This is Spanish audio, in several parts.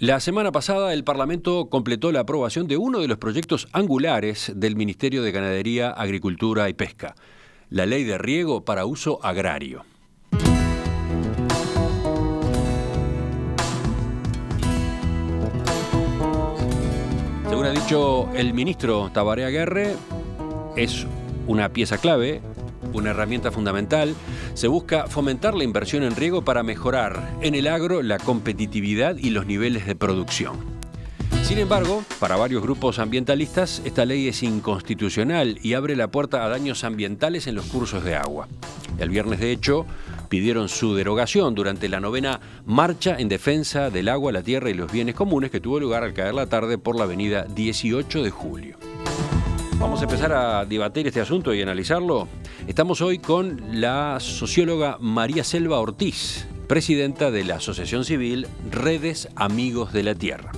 La semana pasada el Parlamento completó la aprobación de uno de los proyectos angulares del Ministerio de Ganadería, Agricultura y Pesca, la Ley de Riego para Uso Agrario. Según ha dicho el ministro Tabaré Aguerre, es una pieza clave, una herramienta fundamental. Se busca fomentar la inversión en riego para mejorar en el agro la competitividad y los niveles de producción. Sin embargo, para varios grupos ambientalistas, esta ley es inconstitucional y abre la puerta a daños ambientales en los cursos de agua. El viernes, de hecho, pidieron su derogación durante la 9ª marcha en defensa del agua, la tierra y los bienes comunes que tuvo lugar al caer la tarde por la avenida 18 de julio. Vamos a empezar a debatir este asunto y analizarlo. Estamos hoy con la socióloga María Selva Ortiz, presidenta de la Asociación Civil Redes Amigos de la Tierra.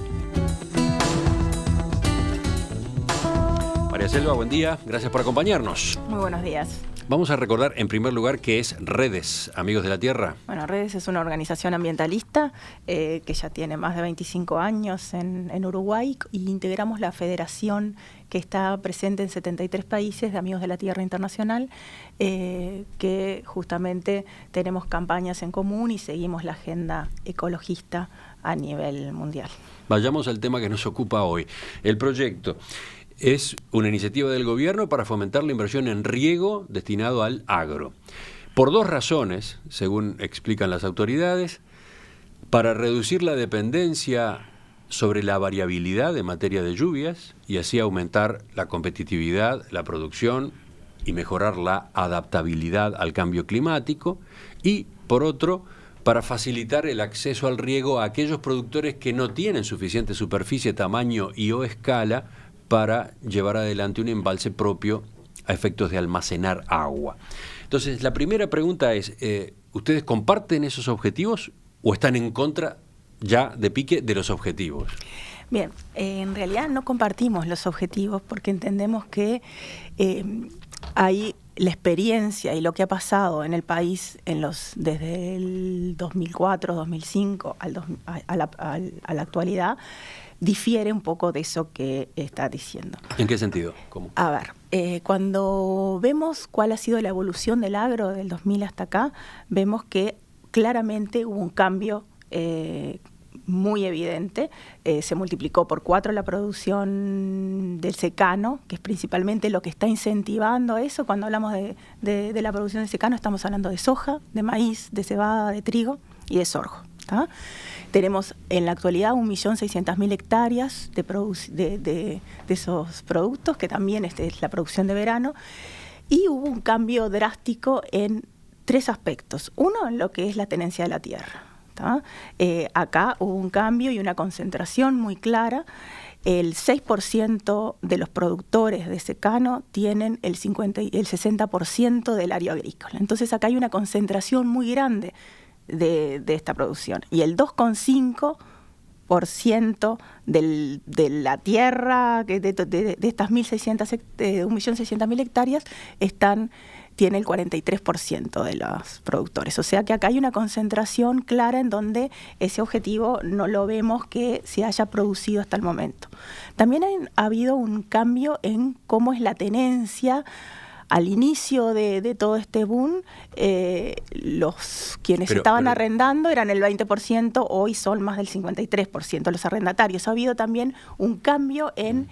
María Selva, buen día. Gracias por acompañarnos. Muy buenos días. Vamos a recordar en primer lugar qué es Redes Amigos de la Tierra. Bueno, Redes es una organización ambientalista que ya tiene más de 25 años en Uruguay, y integramos la federación que está presente en 73 países de Amigos de la Tierra Internacional, que justamente tenemos campañas en común y seguimos la agenda ecologista a nivel mundial. Vayamos al tema que nos ocupa hoy, el proyecto. Es una iniciativa del gobierno para fomentar la inversión en riego destinado al agro. Por dos razones, según explican las autoridades: para reducir la dependencia sobre la variabilidad en materia de lluvias y así aumentar la competitividad, la producción y mejorar la adaptabilidad al cambio climático, y por otro, para facilitar el acceso al riego a aquellos productores que no tienen suficiente superficie, tamaño o escala para llevar adelante un embalse propio a efectos de almacenar agua. Entonces, la primera pregunta es, ¿ustedes comparten esos objetivos o están en contra ya de pique de los objetivos? Bien, en realidad no compartimos los objetivos porque entendemos que hay la experiencia y lo que ha pasado en el país desde el 2004, 2005 a la actualidad difiere un poco de eso que está diciendo. ¿En qué sentido? ¿Cómo? A ver, cuando vemos cuál ha sido la evolución del agro del 2000 hasta acá, vemos que claramente hubo un cambio muy evidente. Se multiplicó por 4 la producción del secano, que es principalmente lo que está incentivando eso. Cuando hablamos de la producción de secano, estamos hablando de soja, de maíz, de cebada, de trigo y de sorgo. ¿Tá? Tenemos en la actualidad 1.600.000 hectáreas de esos productos, que también es la producción de verano, y hubo un cambio drástico en 3 aspectos. Uno, en lo que es la tenencia de la tierra. Acá hubo un cambio y una concentración muy clara. El 6% de los productores de secano tienen el 60% del área agrícola. Entonces acá hay una concentración muy grande de esta producción. Y el 2,5% de la tierra, de estas 1.600.000 hectáreas, tiene el 43% de los productores. O sea que acá hay una concentración clara en donde ese objetivo no lo vemos que se haya producido hasta el momento. También ha habido un cambio en cómo es la tenencia. Al inicio de todo este boom, quienes estaban arrendando eran el 20%, hoy son más del 53% los arrendatarios. Ha habido también un cambio en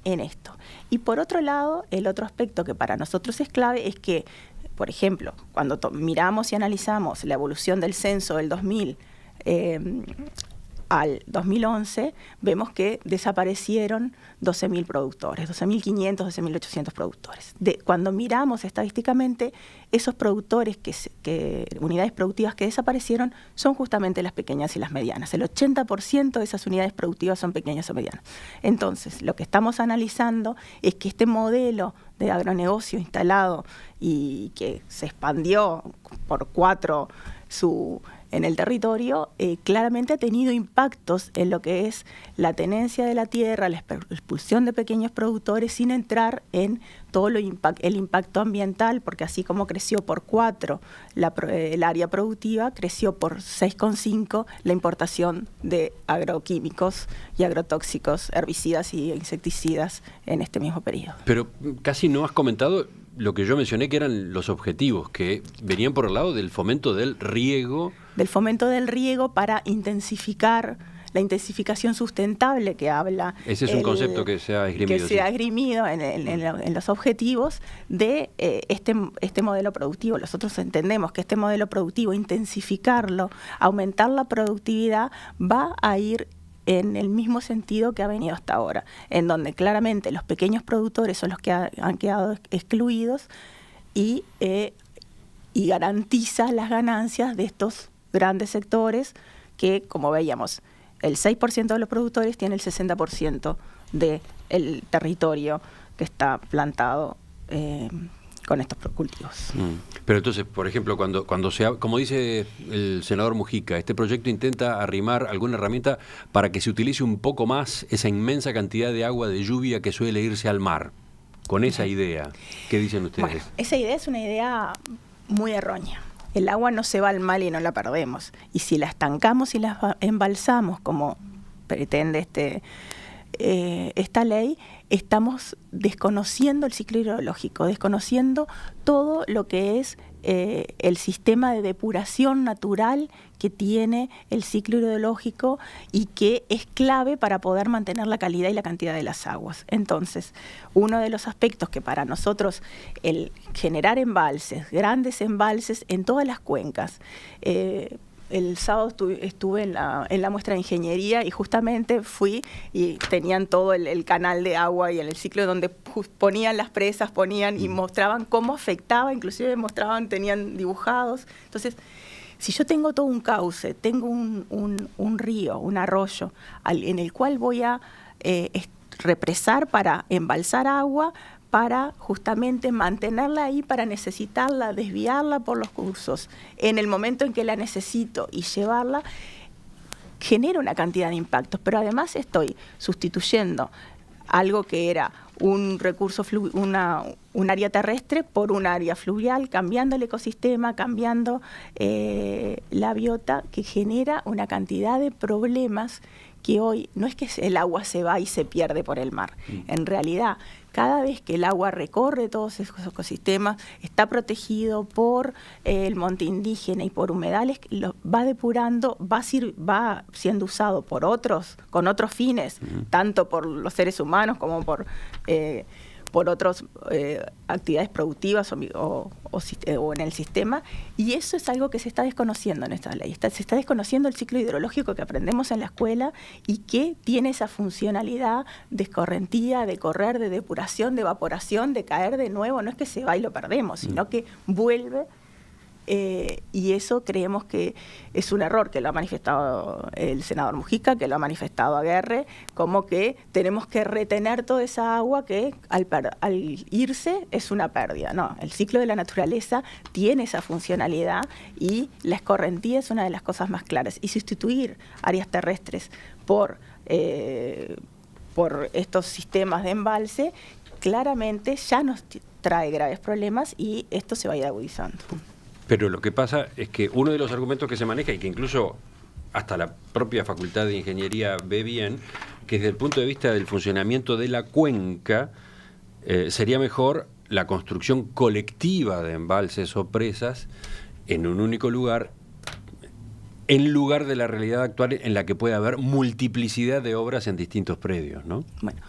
esto. Y por otro lado, el otro aspecto que para nosotros es clave es que, por ejemplo, cuando miramos y analizamos la evolución del censo del 2000 al 2011, vemos que desaparecieron 12.000 productores, 12.500, 12.800 productores. Cuando miramos estadísticamente, esos productores, unidades productivas que desaparecieron, son justamente las pequeñas y las medianas. El 80% de esas unidades productivas son pequeñas o medianas. Entonces, lo que estamos analizando es que este modelo de agronegocio instalado y que se expandió por 4 su en el territorio, claramente ha tenido impactos en lo que es la tenencia de la tierra, la expulsión de pequeños productores, sin entrar en todo el impacto ambiental, porque así como creció por 4 el área productiva, creció por 6,5 la importación de agroquímicos y agrotóxicos, herbicidas y insecticidas en este mismo periodo. Pero casi no has comentado lo que yo mencioné, que eran los objetivos, que venían por el lado del fomento del riego. Del fomento del riego para intensificar la intensificación sustentable que habla. Ese es un concepto que se ha esgrimido. Que se ha esgrimido en los objetivos de este modelo productivo. Nosotros entendemos que este modelo productivo, intensificarlo, aumentar la productividad, va a ir en el mismo sentido que ha venido hasta ahora, en donde claramente los pequeños productores son los que han quedado excluidos y garantiza las ganancias de estos grandes sectores que, como veíamos, el 6% de los productores tiene el 60% del territorio que está plantado con estos cultivos. Pero entonces, por ejemplo, cuando como dice el senador Mujica, este proyecto intenta arrimar alguna herramienta para que se utilice un poco más esa inmensa cantidad de agua de lluvia que suele irse al mar. Con esa idea, ¿qué dicen ustedes? Bueno, esa idea es una idea muy errónea. El agua no se va al mar y no la perdemos. Y si la estancamos y la embalsamos, como pretende esta ley, estamos desconociendo el ciclo hidrológico, desconociendo todo lo que es el sistema de depuración natural que tiene el ciclo hidrológico y que es clave para poder mantener la calidad y la cantidad de las aguas. Entonces, uno de los aspectos que para nosotros el generar embalses, grandes embalses en todas las cuencas, el sábado estuve en la muestra de ingeniería y justamente fui y tenían todo el canal de agua y el ciclo donde ponían las presas, y mostraban cómo afectaba, inclusive tenían dibujados. Entonces, si yo tengo todo un cauce, tengo un río, un arroyo, en el cual voy a represar para embalsar agua, para justamente mantenerla ahí, para necesitarla, desviarla por los cursos, en el momento en que la necesito y llevarla, genera una cantidad de impactos, pero además estoy sustituyendo algo que era un recurso, un área terrestre por un área fluvial, cambiando el ecosistema, cambiando la biota, que genera una cantidad de problemas que hoy no es que el agua se va y se pierde por el mar. En realidad, cada vez que el agua recorre todos esos ecosistemas, está protegido por el monte indígena y por humedales, lo va depurando, va siendo usado por otros, con otros fines, tanto por los seres humanos como por otras actividades productivas o en el sistema, y eso es algo que se está desconociendo en esta ley. Se está desconociendo el ciclo hidrológico que aprendemos en la escuela y que tiene esa funcionalidad de escorrentía, de correr, de depuración, de evaporación, de caer de nuevo. No es que se va y lo perdemos, sino que vuelve. Y eso creemos que es un error, que lo ha manifestado el senador Mujica, que lo ha manifestado Aguerre, como que tenemos que retener toda esa agua que al irse es una pérdida. No, el ciclo de la naturaleza tiene esa funcionalidad y la escorrentía es una de las cosas más claras. Y sustituir áreas terrestres por estos sistemas de embalse claramente ya nos trae graves problemas y esto se va a ir agudizando. Pero lo que pasa es que uno de los argumentos que se maneja y que incluso hasta la propia Facultad de Ingeniería ve bien, que desde el punto de vista del funcionamiento de la cuenca, sería mejor la construcción colectiva de embalses o presas en un único lugar, en lugar de la realidad actual en la que puede haber multiplicidad de obras en distintos predios, ¿no? Bueno.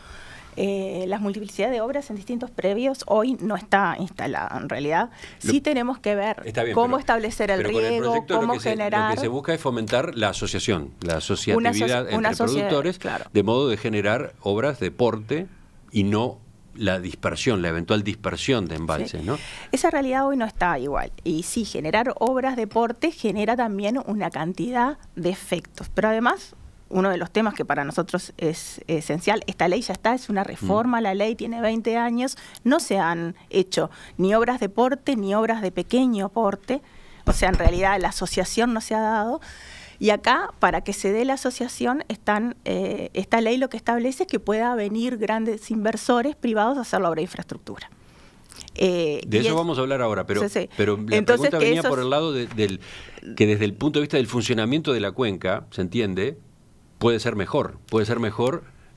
La multiplicidad de obras en distintos predios hoy no está instalada. En realidad, sí tenemos que ver cómo establecer el riego, cómo generar. Lo que se busca es fomentar la asociación, la asociatividad entre productores, claro, de modo de generar obras de porte y no la dispersión, la eventual dispersión de embalses, sí, ¿no? Esa realidad hoy no está igual. Y sí, generar obras de porte genera también una cantidad de efectos. Pero además, uno de los temas que para nosotros es esencial, esta ley ya está, es una reforma, la ley tiene 20 años, no se han hecho ni obras de porte ni obras de pequeño porte, O sea, en realidad la asociación no se ha dado. Y acá, para que se dé la asociación, esta ley lo que establece es que pueda venir grandes inversores privados a hacer la obra de infraestructura. De eso vamos a hablar ahora, pero, sí. pero la Entonces, pregunta venía por el lado que desde el punto de vista del funcionamiento de la cuenca, se entiende, puede ser mejor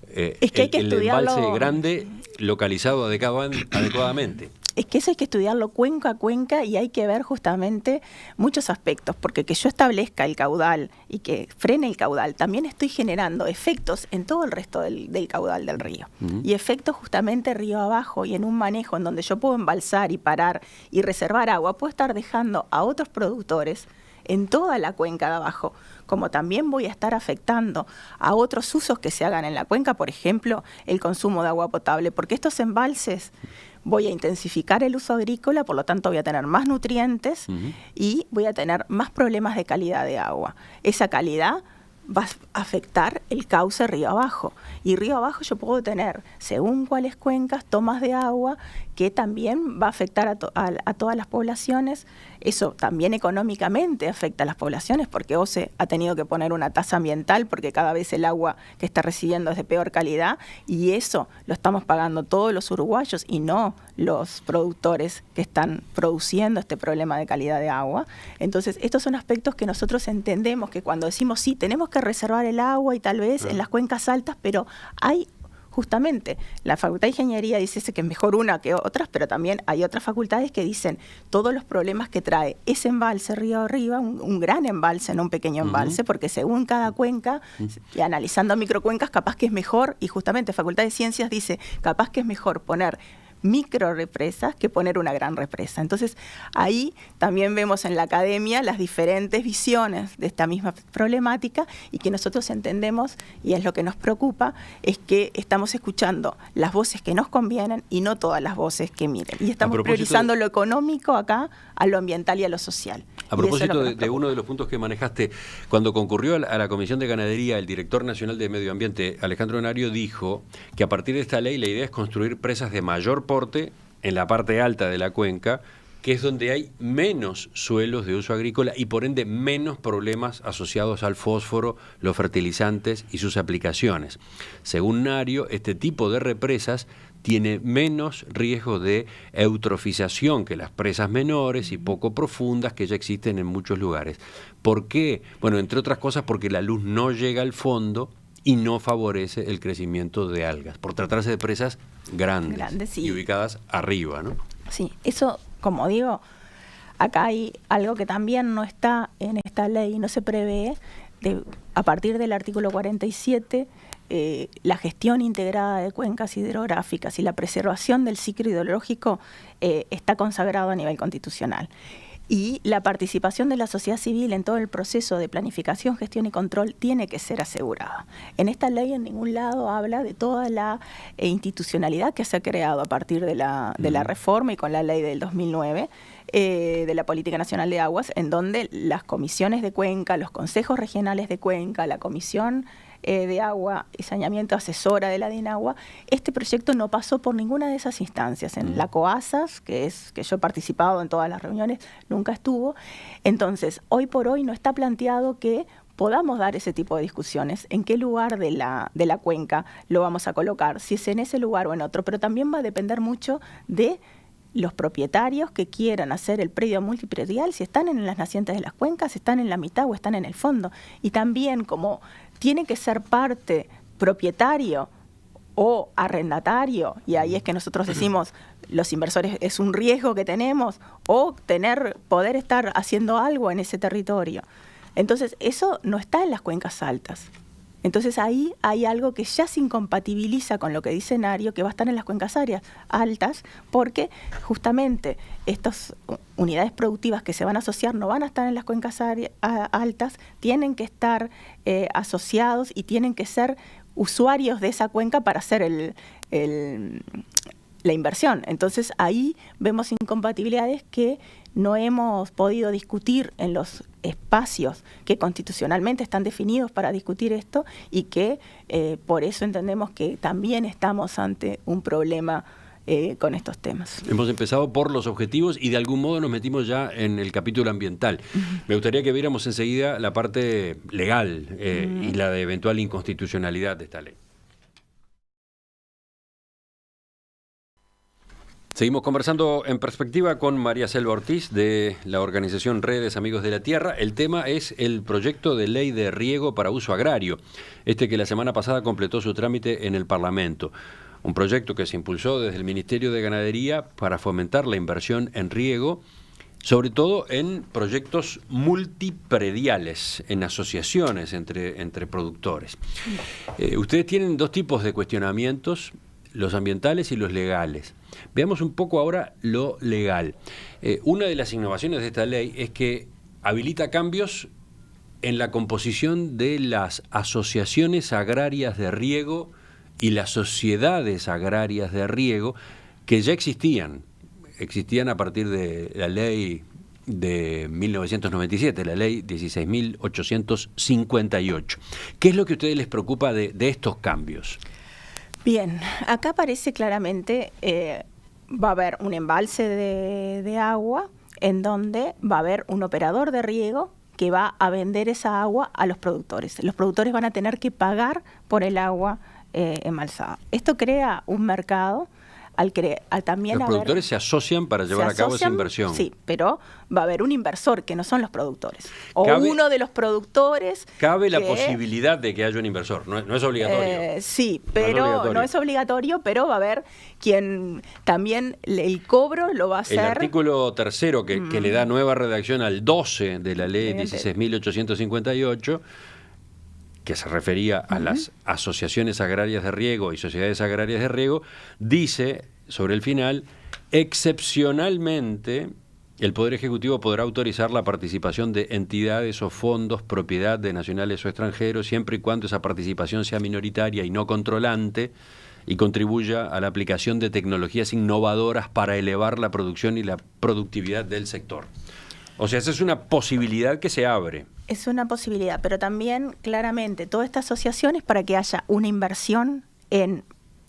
es que hay que el embalse grande localizado adecuadamente. Es que eso hay que estudiarlo cuenca a cuenca y hay que ver justamente muchos aspectos, porque que yo establezca el caudal y que frene el caudal, también estoy generando efectos en todo el resto del caudal del río. Y efectos justamente río abajo y en un manejo en donde yo puedo embalsar y parar y reservar agua, puedo estar dejando a otros productores en toda la cuenca de abajo, como también voy a estar afectando a otros usos que se hagan en la cuenca, por ejemplo, el consumo de agua potable, porque estos embalses voy a intensificar el uso agrícola, por lo tanto voy a tener más nutrientes y voy a tener más problemas de calidad de agua. Esa calidad va a afectar el cauce río abajo. Y río abajo yo puedo tener, según cuáles cuencas, tomas de agua que también va a afectar a todas las poblaciones. Eso también económicamente afecta a las poblaciones porque OCE ha tenido que poner una tasa ambiental porque cada vez el agua que está recibiendo es de peor calidad y eso lo estamos pagando todos los uruguayos y no los productores que están produciendo este problema de calidad de agua. Entonces, estos son aspectos que nosotros entendemos que cuando decimos sí, tenemos que reservar el agua y tal vez en las cuencas altas, pero hay justamente la Facultad de Ingeniería dice que es mejor una que otras, pero también hay otras facultades que dicen todos los problemas que trae ese embalse río arriba, un gran embalse, no un pequeño embalse, porque según cada cuenca, y analizando microcuencas, capaz que es mejor, y justamente Facultad de Ciencias dice, capaz que es mejor poner micro represas que poner una gran represa. Entonces, ahí también vemos en la academia las diferentes visiones de esta misma problemática y que nosotros entendemos, y es lo que nos preocupa, es que estamos escuchando las voces que nos convienen y no todas las voces que miren. Y estamos priorizando lo económico acá a lo ambiental y a lo social. A propósito de uno de los puntos que manejaste, cuando concurrió a la Comisión de Ganadería, el director nacional de Medio Ambiente, Alejandro Nario, dijo que a partir de esta ley la idea es construir presas de mayor porte en la parte alta de la cuenca, que es donde hay menos suelos de uso agrícola y por ende menos problemas asociados al fósforo, los fertilizantes y sus aplicaciones. Según Nario, este tipo de represas tiene menos riesgo de eutrofización que las presas menores y poco profundas que ya existen en muchos lugares. ¿Por qué? Bueno, entre otras cosas porque la luz no llega al fondo y no favorece el crecimiento de algas, por tratarse de presas grandes sí. Y ubicadas arriba, ¿no? Sí, eso, como digo, acá hay algo que también no está en esta ley, no se prevé, a partir del artículo 47, la gestión integrada de cuencas hidrográficas y la preservación del ciclo hidrológico está consagrado a nivel constitucional. Y la participación de la sociedad civil en todo el proceso de planificación, gestión y control tiene que ser asegurada. En esta ley en ningún lado habla de toda la institucionalidad que se ha creado a partir de la reforma y con la ley del 2009 de la Política Nacional de Aguas, en donde las comisiones de cuenca, los consejos regionales de cuenca, la comisión de agua y saneamiento asesora de la DINAGUA, este proyecto no pasó por ninguna de esas instancias. En la COASAS, que yo he participado en todas las reuniones, nunca estuvo. Entonces, hoy por hoy no está planteado que podamos dar ese tipo de discusiones, en qué lugar de la cuenca lo vamos a colocar, si es en ese lugar o en otro, pero también va a depender mucho de los propietarios que quieran hacer el predio multipredial, si están en las nacientes de las cuencas, si están en la mitad o están en el fondo. Y también como tiene que ser parte propietario o arrendatario, y ahí es que nosotros decimos, los inversores es un riesgo que tenemos, o poder estar haciendo algo en ese territorio. Entonces, eso no está en las cuencas altas. Entonces ahí hay algo que ya se incompatibiliza con lo que dice Nario, que va a estar en las cuencas áreas altas, porque justamente estas unidades productivas que se van a asociar no van a estar en las cuencas altas, tienen que estar asociados y tienen que ser usuarios de esa cuenca para hacer la inversión. Entonces ahí vemos incompatibilidades que no hemos podido discutir en los espacios que constitucionalmente están definidos para discutir esto y que por eso entendemos que también estamos ante un problema con estos temas. Hemos empezado por los objetivos y de algún modo nos metimos ya en el capítulo ambiental. Me gustaría que viéramos enseguida la parte legal y la de eventual inconstitucionalidad de esta ley. Seguimos conversando en perspectiva con María Selva Ortiz de la organización Redes Amigos de la Tierra. El tema es el proyecto de ley de riego para uso agrario, que la semana pasada completó su trámite en el Parlamento. Un proyecto que se impulsó desde el Ministerio de Ganadería para fomentar la inversión en riego, sobre todo en proyectos multiprediales, en asociaciones entre productores. Ustedes tienen dos tipos de cuestionamientos, los ambientales y los legales. Veamos un poco ahora lo legal. Una de las innovaciones de esta ley es que habilita cambios en la composición de las asociaciones agrarias de riego y las sociedades agrarias de riego que ya existían a partir de la ley de 1997, la ley 16.858. ¿Qué es lo que a ustedes les preocupa de estos cambios? Bien, acá aparece claramente, va a haber un embalse de agua en donde va a haber un operador de riego que va a vender esa agua a los productores. Los productores van a tener que pagar por el agua embalsada. Esto crea un mercado. También los productores se asocian para llevar a cabo esa inversión. Sí, pero va a haber un inversor que no son los productores. O uno de los productores. Cabe la posibilidad de que haya un inversor, no es obligatorio. Sí, pero no es obligatorio, pero va a haber quien también el cobro lo va a hacer. El artículo 3 que le da nueva redacción al 12 de la ley 16.858, que se refería a las asociaciones agrarias de riego y sociedades agrarias de riego, dice sobre el final: excepcionalmente el Poder Ejecutivo podrá autorizar la participación de entidades o fondos propiedad de nacionales o extranjeros, siempre y cuando esa participación sea minoritaria y no controlante y contribuya a la aplicación de tecnologías innovadoras para elevar la producción y la productividad del sector. O sea, esa es una posibilidad que se abre. Es una posibilidad, pero también claramente toda esta asociación es para que haya una inversión en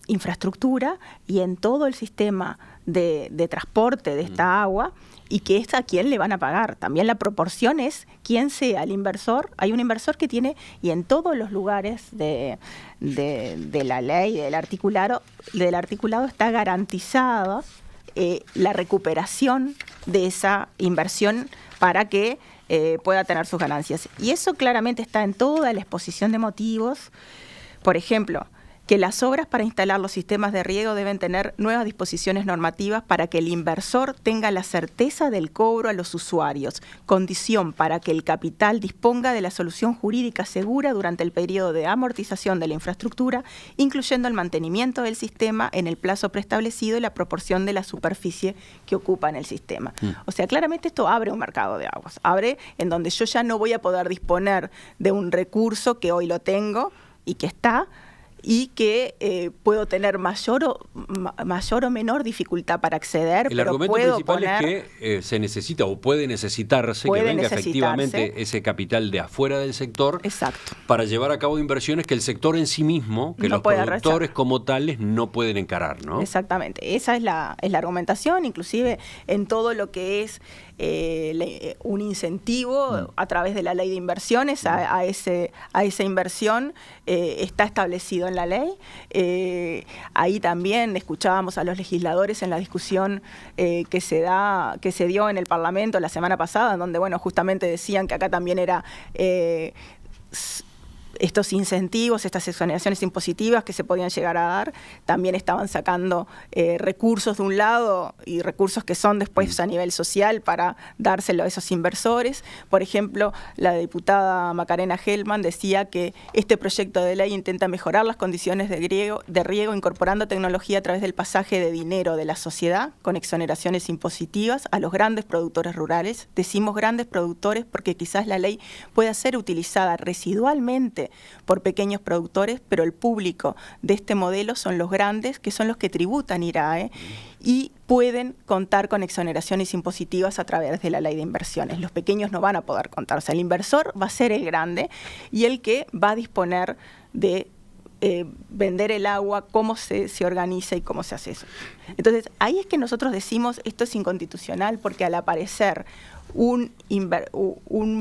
infraestructura y en todo el sistema de transporte de esta agua, y que es a quién le van a pagar. También la proporción es quién sea el inversor. Hay un inversor que tiene, y en todos los lugares de la ley, del articulado está garantizada la recuperación de esa inversión para que pueda tener sus ganancias. Y eso claramente está en toda la exposición de motivos. Por ejemplo, que las obras para instalar los sistemas de riego deben tener nuevas disposiciones normativas para que el inversor tenga la certeza del cobro a los usuarios, condición para que el capital disponga de la solución jurídica segura durante el periodo de amortización de la infraestructura, incluyendo el mantenimiento del sistema en el plazo preestablecido y la proporción de la superficie que ocupa en el sistema. O sea, claramente esto abre un mercado de aguas, abre en donde yo ya no voy a poder disponer de un recurso que hoy lo tengo y que está, y que puedo tener mayor o menor dificultad para acceder. El argumento principal es que se necesita o puede necesitarse que venga efectivamente ese capital de afuera del sector. Exacto. Para llevar a cabo inversiones que el sector en sí mismo, que no los productores como tales no pueden encarar, ¿no? Exactamente, esa es la argumentación, inclusive en todo lo que es un incentivo a través de la ley de inversiones a esa inversión está establecido en la ley. Ahí también escuchábamos a los legisladores en la discusión que se dio en el Parlamento la semana pasada, en donde justamente decían que acá también era estos incentivos, estas exoneraciones impositivas que se podían llegar a dar, también estaban sacando recursos de un lado y recursos que son después a nivel social para dárselo a esos inversores. Por ejemplo, la diputada Macarena Gelman decía que este proyecto de ley intenta mejorar las condiciones de riego incorporando tecnología a través del pasaje de dinero de la sociedad con exoneraciones impositivas a los grandes productores rurales. Decimos grandes productores porque quizás la ley pueda ser utilizada residualmente por pequeños productores, pero el público de este modelo son los grandes, que son los que tributan IRAE y pueden contar con exoneraciones impositivas a través de la ley de inversiones. Los pequeños no van a poder contar. O sea, el inversor va a ser el grande y el que va a disponer de vender el agua, cómo se organiza y cómo se hace eso. Entonces, ahí es que nosotros decimos esto es inconstitucional, porque al aparecer un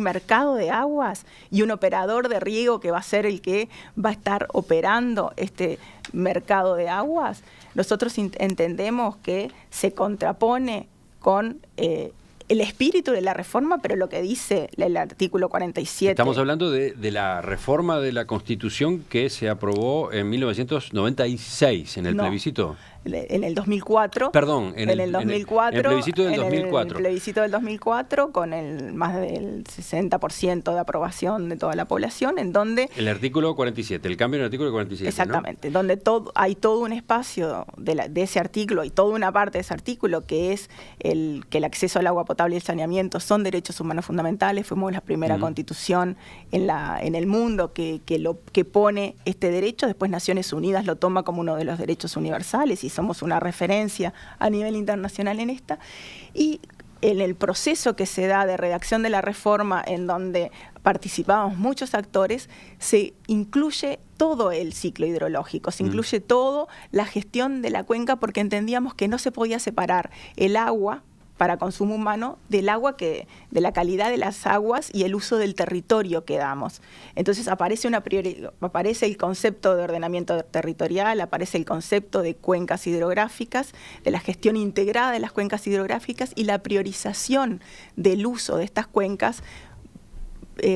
mercado de aguas y un operador de riego que va a ser el que va a estar operando este mercado de aguas, nosotros entendemos que se contrapone con el espíritu de la reforma, pero lo que dice el artículo 47. Estamos hablando de la reforma de la Constitución que se aprobó en 1996, en el plebiscito. En el 2004. Perdón, en el 2004. En el plebiscito del 2004. El plebiscito del 2004, con más del 60% de aprobación de toda la población, en donde... El artículo 47, el cambio en el artículo 47. Exactamente, ¿no? Donde hay todo un espacio de ese artículo y toda una parte de ese artículo que es que el acceso al agua potable y el saneamiento son derechos humanos fundamentales. Fuimos la primera constitución en el mundo que pone este derecho. Después Naciones Unidas lo toma como uno de los derechos universales y somos una referencia a nivel internacional en esta. Y en el proceso que se da de redacción de la reforma, en donde participamos muchos actores, se incluye todo el ciclo hidrológico, se incluye todo la gestión de la cuenca, porque entendíamos que no se podía separar el agua para consumo humano del agua de la calidad de las aguas y el uso del territorio que damos. Entonces aparece el concepto de ordenamiento territorial, aparece el concepto de cuencas hidrográficas, de la gestión integrada de las cuencas hidrográficas y la priorización del uso de estas cuencas,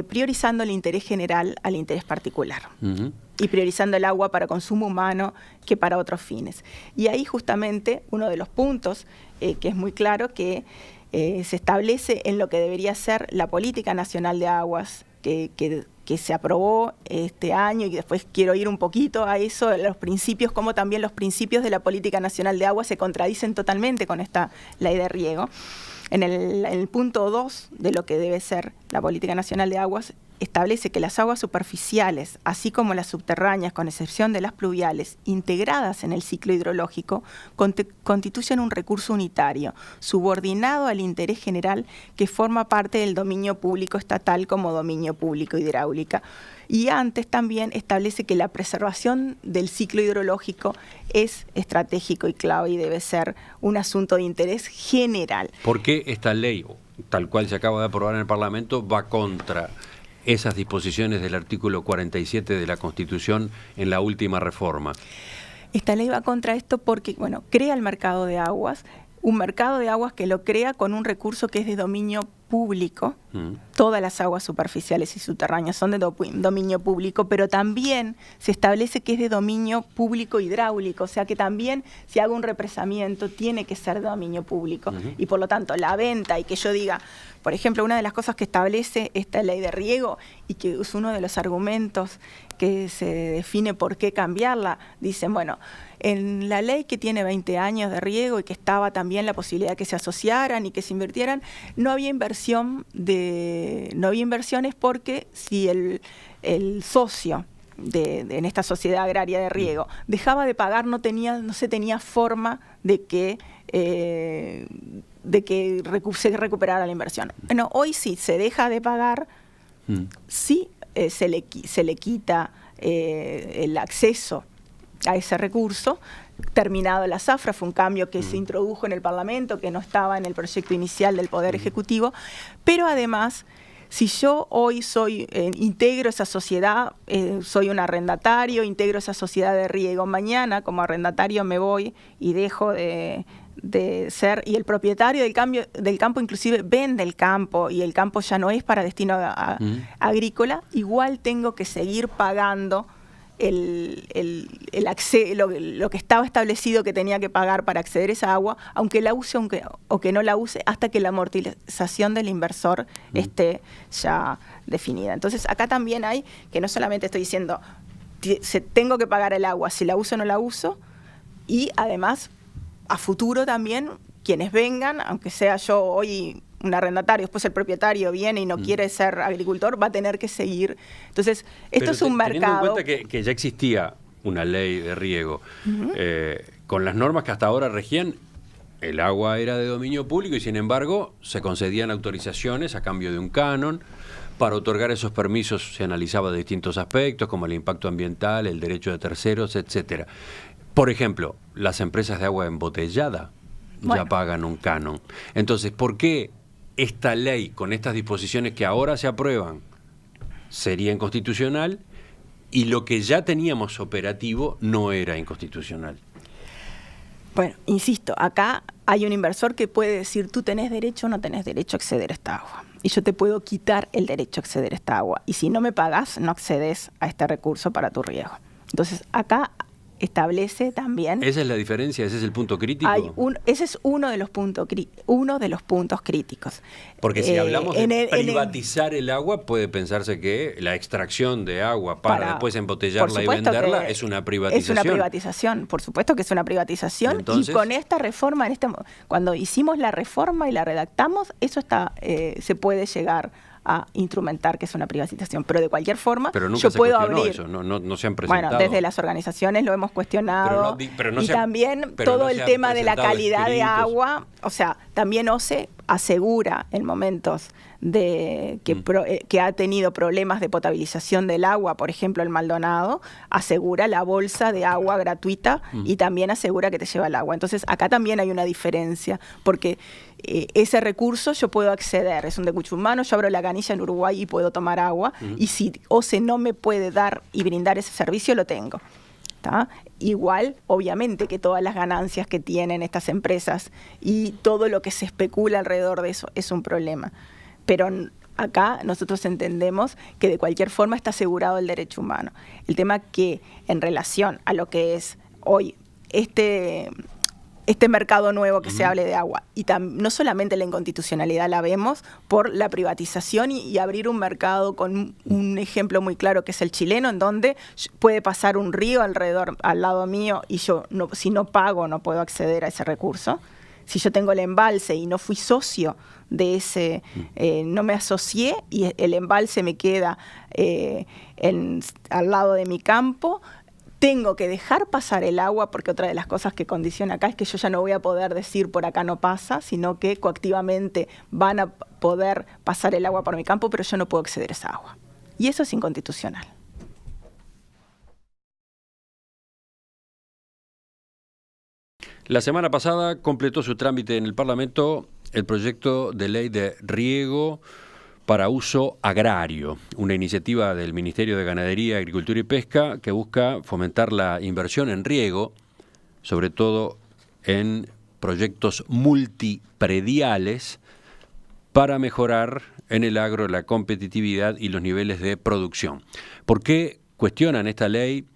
priorizando el interés general al interés particular. Y priorizando el agua para consumo humano que para otros fines. Y ahí justamente uno de los puntos que es muy claro que se establece en lo que debería ser la Política Nacional de Aguas que se aprobó este año, y después quiero ir un poquito a eso, a los principios, como también los principios de la Política Nacional de Aguas se contradicen totalmente con esta ley de riego. En el punto 2 de lo que debe ser la Política Nacional de Aguas, establece que las aguas superficiales, así como las subterráneas, con excepción de las pluviales, integradas en el ciclo hidrológico, constituyen un recurso unitario, subordinado al interés general que forma parte del dominio público estatal como dominio público hidráulica. Y antes también establece que la preservación del ciclo hidrológico es estratégico y clave y debe ser un asunto de interés general. ¿Por qué esta ley, tal cual se acaba de aprobar en el Parlamento, va contra esas disposiciones del artículo 47 de la Constitución en la última reforma? Esta ley va contra esto porque, crea el mercado de aguas, un mercado de aguas que lo crea con un recurso que es de dominio público. Todas las aguas superficiales y subterráneas son de dominio público, pero también se establece que es de dominio público hidráulico, o sea que también si hago un represamiento tiene que ser de dominio público. Y por lo tanto la venta y que yo diga, por ejemplo, una de las cosas que establece esta ley de riego y que es uno de los argumentos que se define por qué cambiarla, dicen, en la ley que tiene 20 años de riego y que estaba también la posibilidad de que se asociaran y que se invirtieran, no había inversiones porque si el socio en esta sociedad agraria de riego dejaba de pagar, no se tenía forma de que se recuperara la inversión. Hoy sí se deja de pagar, sí se le quita el acceso a ese recurso. Terminado la zafra, fue un cambio que se introdujo en el Parlamento, que no estaba en el proyecto inicial del Poder Ejecutivo, pero además, si yo hoy integro esa sociedad, soy un arrendatario, integro esa sociedad de riego, mañana como arrendatario me voy y dejo de ser, y el propietario del campo inclusive vende el campo y el campo ya no es para destino agrícola, igual tengo que seguir pagando lo que estaba establecido que tenía que pagar para acceder a esa agua, aunque la use o que no la use, hasta que la amortización del inversor esté ya definida. Entonces acá también hay que no solamente estoy diciendo tengo que pagar el agua si la uso o no la uso, y además a futuro también quienes vengan, aunque sea yo hoy un arrendatario, después el propietario viene y no quiere ser agricultor, va a tener que seguir. Entonces, esto es un mercado. Teniendo en cuenta que ya existía una ley de riego, con las normas que hasta ahora regían, el agua era de dominio público y sin embargo se concedían autorizaciones a cambio de un canon para otorgar esos permisos se analizaba distintos aspectos, como el impacto ambiental, el derecho de terceros, etcétera. Por ejemplo, las empresas de agua embotellada ya pagan un canon. Entonces, ¿por qué esta ley, con estas disposiciones que ahora se aprueban, sería inconstitucional y lo que ya teníamos operativo no era inconstitucional? Bueno, insisto, acá hay un inversor que puede decir, tú tenés derecho o no tenés derecho a acceder a esta agua. Y yo te puedo quitar el derecho a acceder a esta agua. Y si no me pagás, no accedes a este recurso para tu riego. Entonces, acá establece también... ¿Esa es la diferencia? ¿Ese es el punto crítico? Ese es uno de los puntos críticos. Porque si hablamos de privatizar el agua, puede pensarse que la extracción de agua para después embotellarla y venderla es una privatización. Es una privatización, por supuesto que es una privatización. Entonces, y con esta reforma, cuando hicimos la reforma y la redactamos, eso se puede llegar a instrumentar que es una privatización, pero de cualquier forma yo puedo abrir eso, no se han presentado. Bueno, desde las organizaciones lo hemos cuestionado y también todo el tema de la calidad de agua, o sea, también OCE asegura en momentos de que ha tenido problemas de potabilización del agua, por ejemplo el Maldonado, asegura la bolsa de agua gratuita y también asegura que te lleva el agua. Entonces acá también hay una diferencia, porque ese recurso yo puedo acceder, es un derecho humano, yo abro la canilla en Uruguay y puedo tomar agua, y si OCE no me puede dar y brindar ese servicio, lo tengo. ¿Tá? Igual, obviamente, que todas las ganancias que tienen estas empresas y todo lo que se especula alrededor de eso es un problema. Pero acá nosotros entendemos que de cualquier forma está asegurado el derecho humano. El tema que en relación a lo que es hoy este mercado nuevo que se hable de agua, y no solamente la inconstitucionalidad la vemos por la privatización y abrir un mercado con un ejemplo muy claro que es el chileno, en donde puede pasar un río al lado mío y yo si no pago no puedo acceder a ese recurso. Si yo tengo el embalse y no fui socio de ese, no me asocié y el embalse me queda al lado de mi campo, tengo que dejar pasar el agua, porque otra de las cosas que condiciona acá es que yo ya no voy a poder decir por acá no pasa, sino que coactivamente van a poder pasar el agua por mi campo, pero yo no puedo acceder a esa agua. Y eso es inconstitucional. La semana pasada completó su trámite en el Parlamento el proyecto de ley de riego para uso agrario, una iniciativa del Ministerio de Ganadería, Agricultura y Pesca que busca fomentar la inversión en riego, sobre todo en proyectos multiprediales, para mejorar en el agro la competitividad y los niveles de producción. ¿Por qué cuestionan esta ley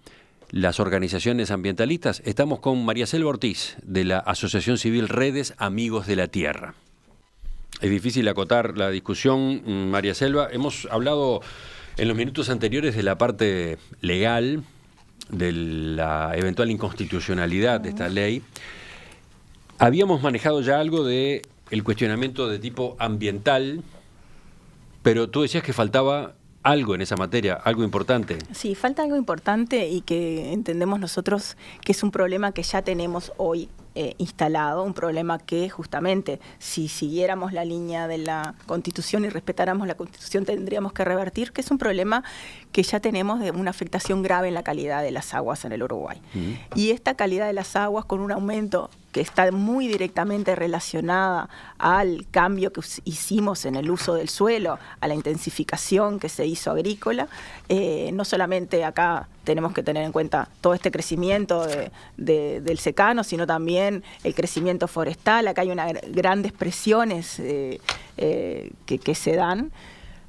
las organizaciones ambientalistas? Estamos con María Selva Ortiz, de la Asociación Civil Redes Amigos de la Tierra. Es difícil acotar la discusión, María Selva. Hemos hablado en los minutos anteriores de la parte legal, de la eventual inconstitucionalidad de esta ley. Habíamos manejado ya algo del cuestionamiento de tipo ambiental, pero tú decías que faltaba algo en esa materia, algo importante. Sí, falta algo importante y que entendemos nosotros que es un problema que ya tenemos hoy instalado, un problema que justamente si siguiéramos la línea de la Constitución y respetáramos la Constitución tendríamos que revertir, que es un problema que ya tenemos de una afectación grave en la calidad de las aguas en el Uruguay. Y esta calidad de las aguas con un aumento que está muy directamente relacionada al cambio que hicimos en el uso del suelo, a la intensificación que se hizo agrícola, no solamente acá tenemos que tener en cuenta todo este crecimiento del secano, sino también el crecimiento forestal. Acá hay grandes presiones que se dan,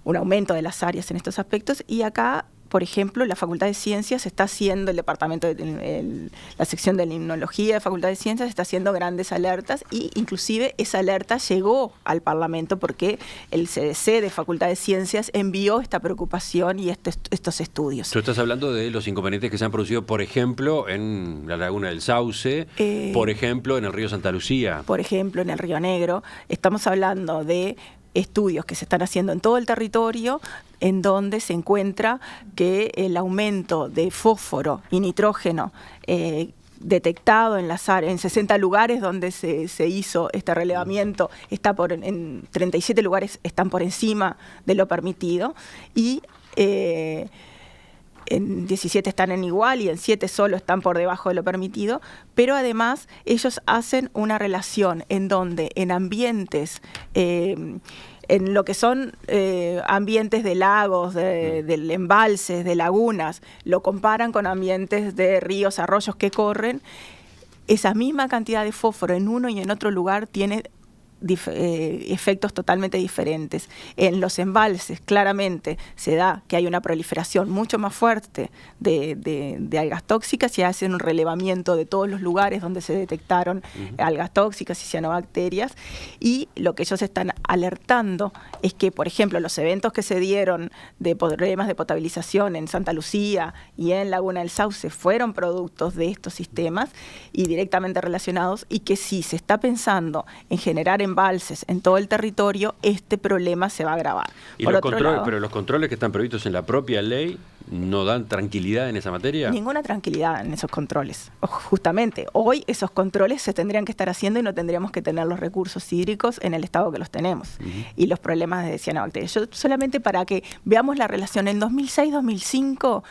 un aumento de las áreas en estos aspectos, y acá, por ejemplo, la Facultad de Ciencias está haciendo, el departamento, la sección de limnología de Facultad de Ciencias está haciendo grandes alertas, y inclusive esa alerta llegó al Parlamento porque el CDC de Facultad de Ciencias envió esta preocupación y estos estudios. Tú estás hablando de los inconvenientes que se han producido, por ejemplo, en la Laguna del Sauce, por ejemplo, en el río Santa Lucía. Por ejemplo, en el Río Negro. Estamos hablando de estudios que se están haciendo en todo el territorio, en donde se encuentra que el aumento de fósforo y nitrógeno detectado en 60 lugares donde se hizo este relevamiento, en 37 lugares están por encima de lo permitido, y en 17 están en igual y en 7 solo están por debajo de lo permitido, pero además ellos hacen una relación en donde en ambientes, en lo que son ambientes de lagos, de embalses, de lagunas, lo comparan con ambientes de ríos, arroyos que corren. Esa misma cantidad de fósforo en uno y en otro lugar tiene efectos totalmente diferentes. En los embalses claramente se da que hay una proliferación mucho más fuerte de algas tóxicas y hacen un relevamiento de todos los lugares donde se detectaron algas tóxicas y cianobacterias, y lo que ellos están alertando es que, por ejemplo, los eventos que se dieron de problemas de potabilización en Santa Lucía y en Laguna del Sauce fueron productos de estos sistemas y directamente relacionados, y que si se está pensando en generar embalses en todo el territorio, este problema se va a agravar. Pero los controles que están previstos en la propia ley no dan tranquilidad en esa materia. Ninguna tranquilidad en esos controles. Justamente, hoy esos controles se tendrían que estar haciendo y no tendríamos que tener los recursos hídricos en el estado que los tenemos. Y los problemas de cianobacterias. Yo solamente para que veamos la relación, en 2006-2005...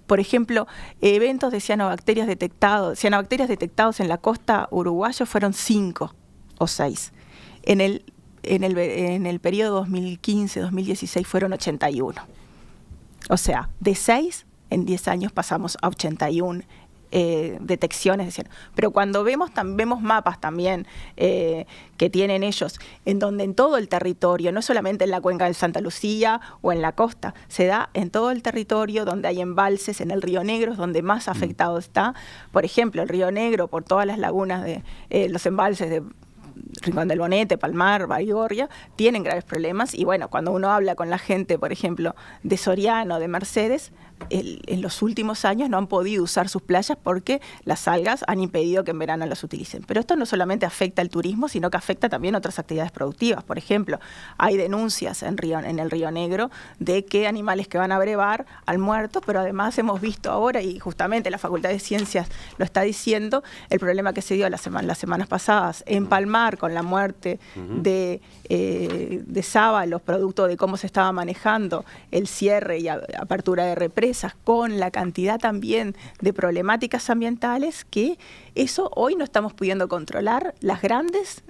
Por ejemplo, eventos de cianobacterias detectados en la costa uruguaya fueron 5 o 6. En el periodo 2015-2016 fueron 81. O sea, de 6 en 10 años pasamos a 81 detecciones. Pero cuando vemos mapas también que tienen ellos, en donde en todo el territorio, no solamente en la cuenca de Santa Lucía o en la costa, se da en todo el territorio donde hay embalses, en el Río Negro es donde más afectado está. Por ejemplo, el Río Negro, por todas las lagunas de los embalses de Rincón del Bonete, Palmar, Baigorria, tienen graves problemas. Y bueno, cuando uno habla con la gente, por ejemplo, de Soriano, de Mercedes, en los últimos años no han podido usar sus playas porque las algas han impedido que en verano las utilicen. Pero esto no solamente afecta al turismo, sino que afecta también otras actividades productivas. Por ejemplo, hay denuncias en el Río Negro de que animales que van a brevar han muerto, pero además hemos visto ahora, y justamente la Facultad de Ciencias lo está diciendo, el problema que se dio las semanas pasadas en Palmar con la muerte de sábalos, producto de cómo se estaba manejando el cierre y apertura de represas, con la cantidad también de problemáticas ambientales, que eso hoy no estamos pudiendo controlar, las grandes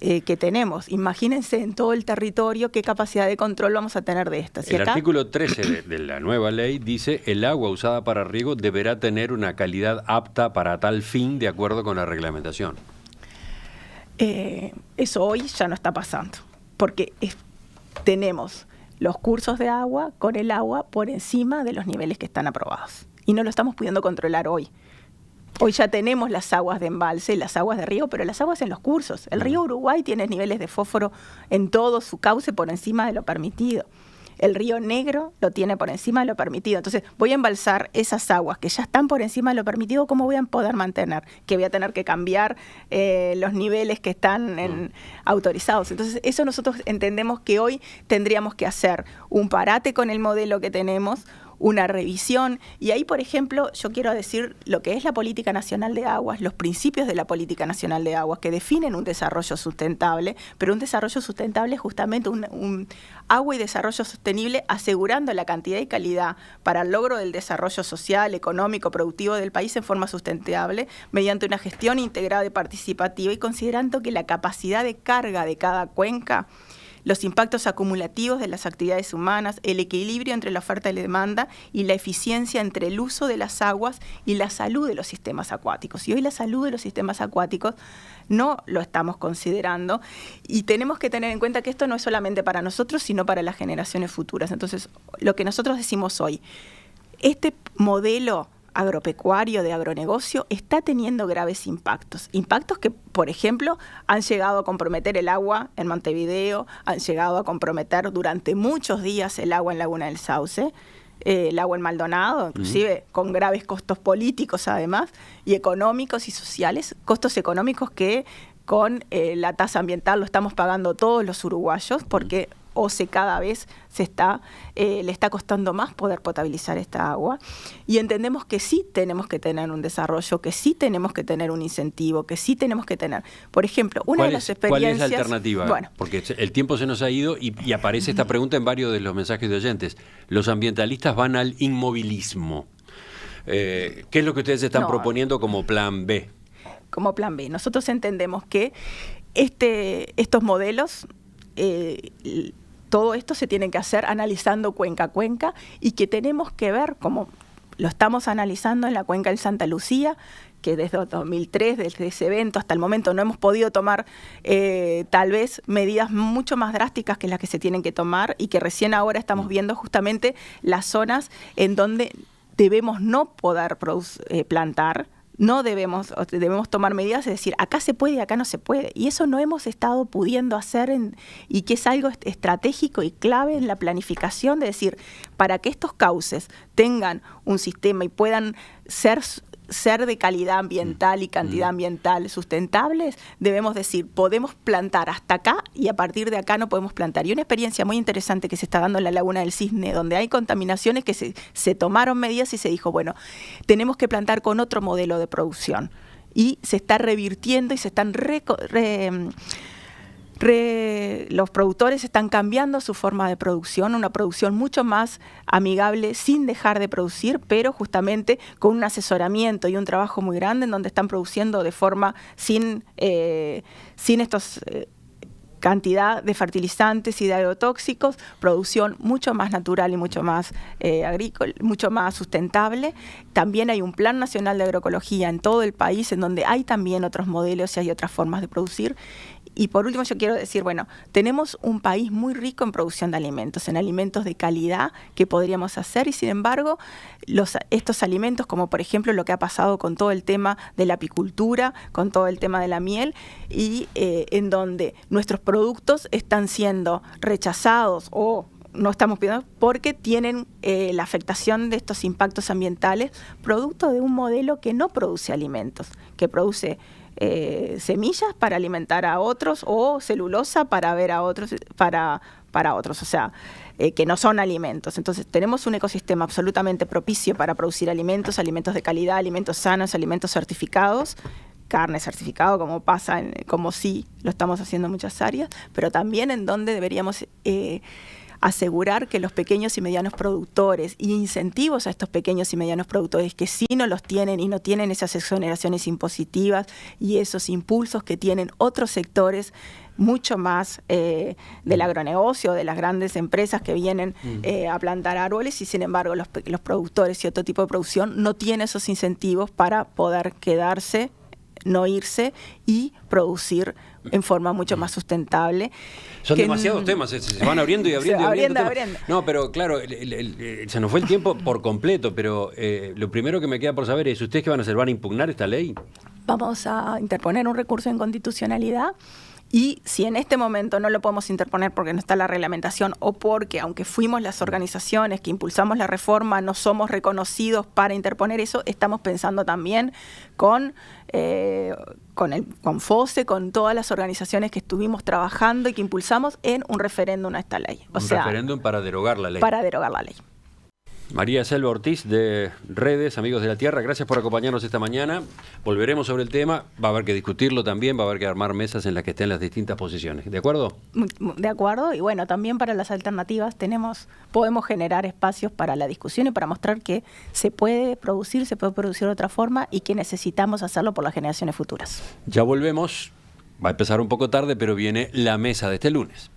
que tenemos. Imagínense en todo el territorio qué capacidad de control vamos a tener de estas. El artículo 13 de la nueva ley dice: el agua usada para riego deberá tener una calidad apta para tal fin de acuerdo con la reglamentación. Eso hoy ya no está pasando, porque tenemos los cursos de agua con el agua por encima de los niveles que están aprobados. Y no lo estamos pudiendo controlar hoy. Hoy ya tenemos las aguas de embalse, las aguas de río, pero las aguas en los cursos. El río Uruguay tiene niveles de fósforo en todo su cauce por encima de lo permitido. El Río Negro lo tiene por encima de lo permitido. Entonces, voy a embalsar esas aguas que ya están por encima de lo permitido. ¿Cómo voy a poder mantener? Que voy a tener que cambiar los niveles que están autorizados. Entonces, eso nosotros entendemos que hoy tendríamos que hacer un parate con el modelo que tenemos, una revisión, y ahí, por ejemplo, yo quiero decir lo que es la Política Nacional de Aguas, los principios de la Política Nacional de Aguas que definen un desarrollo sustentable, pero un desarrollo sustentable es justamente un agua y desarrollo sostenible, asegurando la cantidad y calidad para el logro del desarrollo social, económico, productivo del país en forma sustentable, mediante una gestión integrada y participativa, y considerando que la capacidad de carga de cada cuenca, los impactos acumulativos de las actividades humanas, el equilibrio entre la oferta y la demanda y la eficiencia entre el uso de las aguas y la salud de los sistemas acuáticos. Y hoy la salud de los sistemas acuáticos no lo estamos considerando, y tenemos que tener en cuenta que esto no es solamente para nosotros, sino para las generaciones futuras. Entonces, lo que nosotros decimos hoy, este modelo agropecuario, de agronegocio, está teniendo graves impactos. Impactos que, por ejemplo, han llegado a comprometer el agua en Montevideo, han llegado a comprometer durante muchos días el agua en Laguna del Sauce, el agua en Maldonado, inclusive con graves costos políticos además, y económicos y sociales, costos económicos que con la tasa ambiental lo estamos pagando todos los uruguayos, porque OCE cada vez le está costando más poder potabilizar esta agua, y entendemos que sí tenemos que tener un desarrollo, que sí tenemos que tener un incentivo, que sí tenemos que tener, por ejemplo, una de las experiencias... ¿Cuál es la alternativa? Bueno, porque el tiempo se nos ha ido y aparece esta pregunta en varios de los mensajes de oyentes. Los ambientalistas van al inmovilismo. ¿Qué es lo que ustedes están proponiendo como plan B? Como plan B. Nosotros entendemos que estos modelos, todo esto se tiene que hacer analizando cuenca a cuenca, y que tenemos que ver, como lo estamos analizando en la cuenca del Santa Lucía, que desde 2003, desde ese evento hasta el momento, no hemos podido tomar tal vez medidas mucho más drásticas que las que se tienen que tomar, y que recién ahora estamos viendo justamente las zonas en donde debemos no poder plantar. No debemos tomar medidas, es decir, acá se puede y acá no se puede. Y eso no hemos estado pudiendo hacer, y que es algo estratégico y clave en la planificación, de decir, para que estos cauces tengan un sistema y puedan ser de calidad ambiental y cantidad ambiental sustentables, debemos decir, podemos plantar hasta acá y a partir de acá no podemos plantar. Y una experiencia muy interesante que se está dando en la Laguna del Cisne, donde hay contaminaciones, que se tomaron medidas y se dijo, bueno, tenemos que plantar con otro modelo de producción. Y se está revirtiendo y se están los productores están cambiando su forma de producción, una producción mucho más amigable, sin dejar de producir, pero justamente con un asesoramiento y un trabajo muy grande, en donde están produciendo de forma sin estos cantidad de fertilizantes y de agrotóxicos, producción mucho más natural y mucho más agrícola, mucho más sustentable. También hay un Plan Nacional de Agroecología en todo el país, en donde hay también otros modelos y hay otras formas de producir. Y por último yo quiero decir, bueno, tenemos un país muy rico en producción de alimentos, en alimentos de calidad que podríamos hacer, y sin embargo estos alimentos, como por ejemplo lo que ha pasado con todo el tema de la apicultura, con todo el tema de la miel, y en donde nuestros productos están siendo rechazados o no estamos pidiendo porque tienen la afectación de estos impactos ambientales, producto de un modelo que no produce alimentos, que produce semillas para alimentar a otros o celulosa para ver a otros, para otros, o sea, que no son alimentos. Entonces tenemos un ecosistema absolutamente propicio para producir alimentos de calidad, alimentos sanos, alimentos certificados, carne certificado, como pasa, como sí lo estamos haciendo en muchas áreas, pero también en donde deberíamos asegurar que los pequeños y medianos productores y incentivos a estos pequeños y medianos productores que sí no los tienen y no tienen esas exoneraciones impositivas y esos impulsos que tienen otros sectores mucho más del agronegocio, de las grandes empresas que vienen a plantar árboles, y sin embargo los productores y otro tipo de producción no tienen esos incentivos para poder quedarse, no irse y producir en forma mucho más sustentable. Son demasiados temas, se van abriendo y abriendo. No, pero claro, se nos fue el tiempo por completo, pero lo primero que me queda por saber es, ¿ustedes qué van a hacer? ¿Van a impugnar esta ley? Vamos a interponer un recurso de inconstitucionalidad. Y si en este momento no lo podemos interponer porque no está la reglamentación, o porque, aunque fuimos las organizaciones que impulsamos la reforma, no somos reconocidos para interponer eso, estamos pensando también con FOSE, con todas las organizaciones que estuvimos trabajando y que impulsamos en un referéndum a esta ley. Referéndum para derogar la ley. Para derogar la ley. María Selva Ortiz, de Redes Amigos de la Tierra, gracias por acompañarnos esta mañana. Volveremos sobre el tema, va a haber que discutirlo también, va a haber que armar mesas en las que estén las distintas posiciones. ¿De acuerdo? De acuerdo, y bueno, también para las alternativas podemos generar espacios para la discusión y para mostrar que se puede producir de otra forma y que necesitamos hacerlo por las generaciones futuras. Ya volvemos, va a empezar un poco tarde, pero viene la mesa de este lunes.